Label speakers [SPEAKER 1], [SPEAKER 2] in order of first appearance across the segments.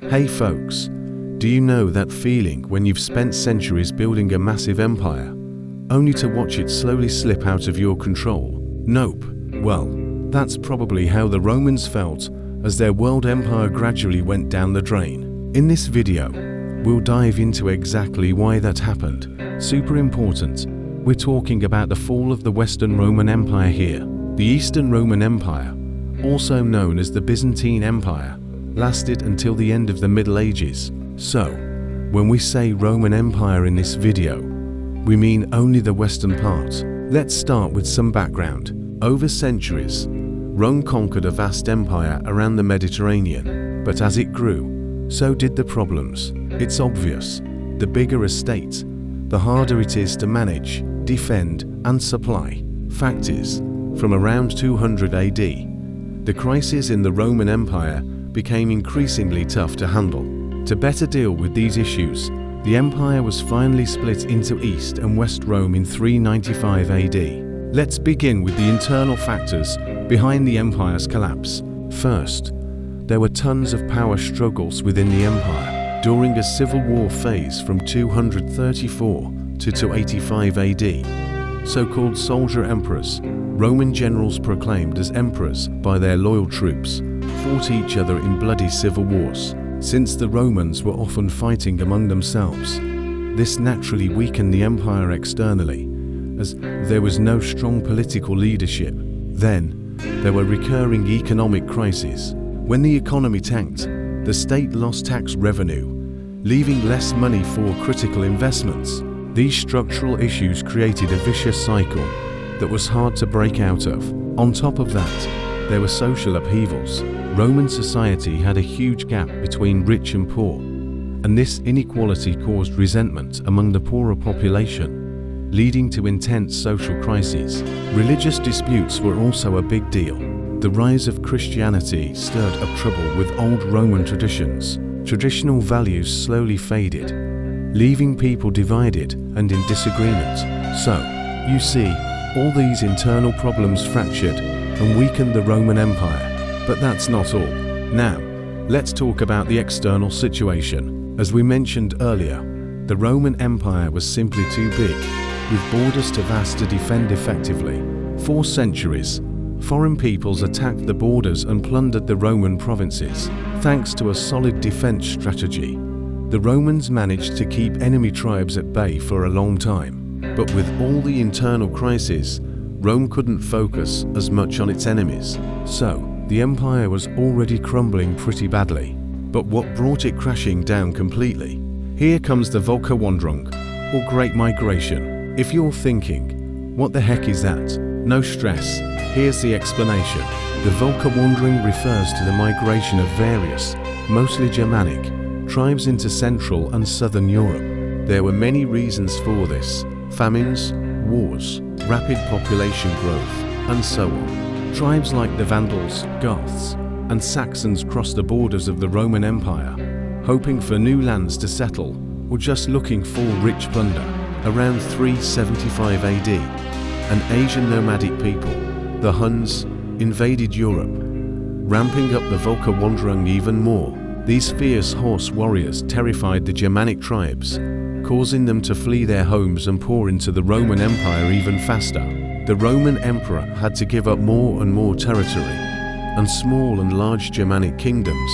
[SPEAKER 1] Hey folks, do you know that feeling when you've spent centuries building a massive empire, only to watch it slowly slip out of your control? Nope. Well, that's probably how the Romans felt as their world empire gradually went down the drain. In this video, we'll dive into exactly why that happened. Super important, we're talking about the fall of the Western Roman Empire here. The Eastern Roman Empire, also known as the Byzantine Empire, lasted until the end of the Middle Ages. So, when we say Roman Empire in this video, we mean only the western part. Let's start with some background. Over centuries, Rome conquered a vast empire around the Mediterranean, but as it grew, so did the problems. It's obvious, the bigger a state, the harder it is to manage, defend, and supply. Fact is, from around 200 AD, the crisis in the Roman Empire became increasingly tough to handle. To better deal with these issues, the empire was finally split into East and West Rome in 395 AD. Let's begin with the internal factors behind the empire's collapse. First, there were tons of power struggles within the empire. During a civil war phase from 234 to 285 AD, so-called soldier emperors, Roman generals proclaimed as emperors by their loyal troops, fought each other in bloody civil wars. Since the Romans were often fighting among themselves, this naturally weakened the empire externally, as there was no strong political leadership. Then, there were recurring economic crises. When the economy tanked, the state lost tax revenue, leaving less money for critical investments. These structural issues created a vicious cycle that was hard to break out of. On top of that, there were social upheavals. Roman society had a huge gap between rich and poor, and this inequality caused resentment among the poorer population, leading to intense social crises. Religious disputes were also a big deal. The rise of Christianity stirred up trouble with old Roman traditions. Traditional values slowly faded, leaving people divided and in disagreement. So, you see, all these internal problems fractured and weakened the Roman Empire. But that's not all. Now, let's talk about the external situation. As we mentioned earlier, the Roman Empire was simply too big, with borders too vast to defend effectively. For centuries, foreign peoples attacked the borders and plundered the Roman provinces. Thanks to a solid defense strategy, the Romans managed to keep enemy tribes at bay for a long time. But with all the internal crises, Rome couldn't focus as much on its enemies. So, the empire was already crumbling pretty badly. But what brought it crashing down completely? Here comes the Völkerwanderung, or Great Migration. If you're thinking, what the heck is that? No stress, here's the explanation. The Völkerwanderung refers to the migration of various, mostly Germanic, tribes into Central and Southern Europe. There were many reasons for this: famines, wars, rapid population growth, and so on. Tribes like the Vandals, Goths, and Saxons crossed the borders of the Roman Empire, hoping for new lands to settle, or just looking for rich plunder. Around 375 AD, an Asian nomadic people, the Huns, invaded Europe, ramping up the Völkerwanderung even more. These fierce horse warriors terrified the Germanic tribes, causing them to flee their homes and pour into the Roman Empire even faster. The Roman emperor had to give up more and more territory, and small and large Germanic kingdoms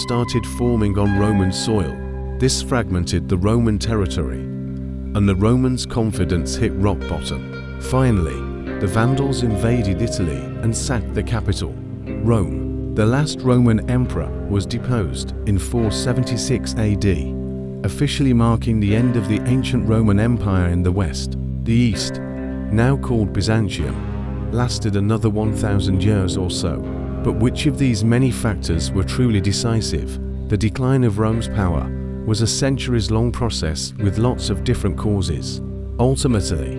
[SPEAKER 1] started forming on Roman soil. This fragmented the Roman territory, and the Romans' confidence hit rock bottom. Finally, the Vandals invaded Italy and sacked the capital, Rome. The last Roman emperor was deposed in 476 AD, officially marking the end of the ancient Roman Empire in the West. The East, now called Byzantium, lasted another 1,000 years or so. But which of these many factors were truly decisive? The decline of Rome's power was a centuries-long process with lots of different causes. Ultimately,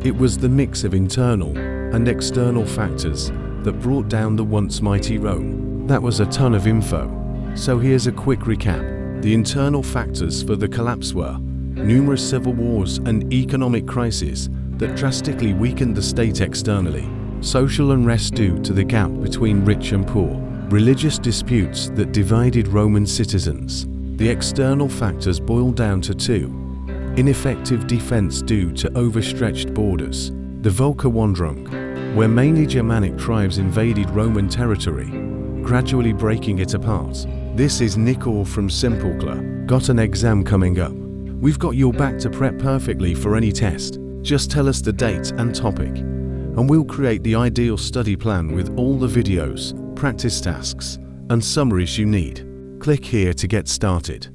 [SPEAKER 1] it was the mix of internal and external factors that brought down the once mighty Rome. That was a ton of info, so here's a quick recap. The internal factors for the collapse were numerous civil wars and economic crises that drastically weakened the state externally, social unrest due to the gap between rich and poor, Religious disputes that divided Roman citizens. The external factors boil down to two: ineffective defense due to overstretched borders. The Völkerwanderung, where mainly Germanic tribes invaded Roman territory, gradually breaking it apart. This is Nicole from Simplecla. Got an exam coming up? We've got your back to prep perfectly for any test. Just tell us the date and topic, and we'll create the ideal study plan with all the videos, practice tasks, and summaries you need. Click here to get started.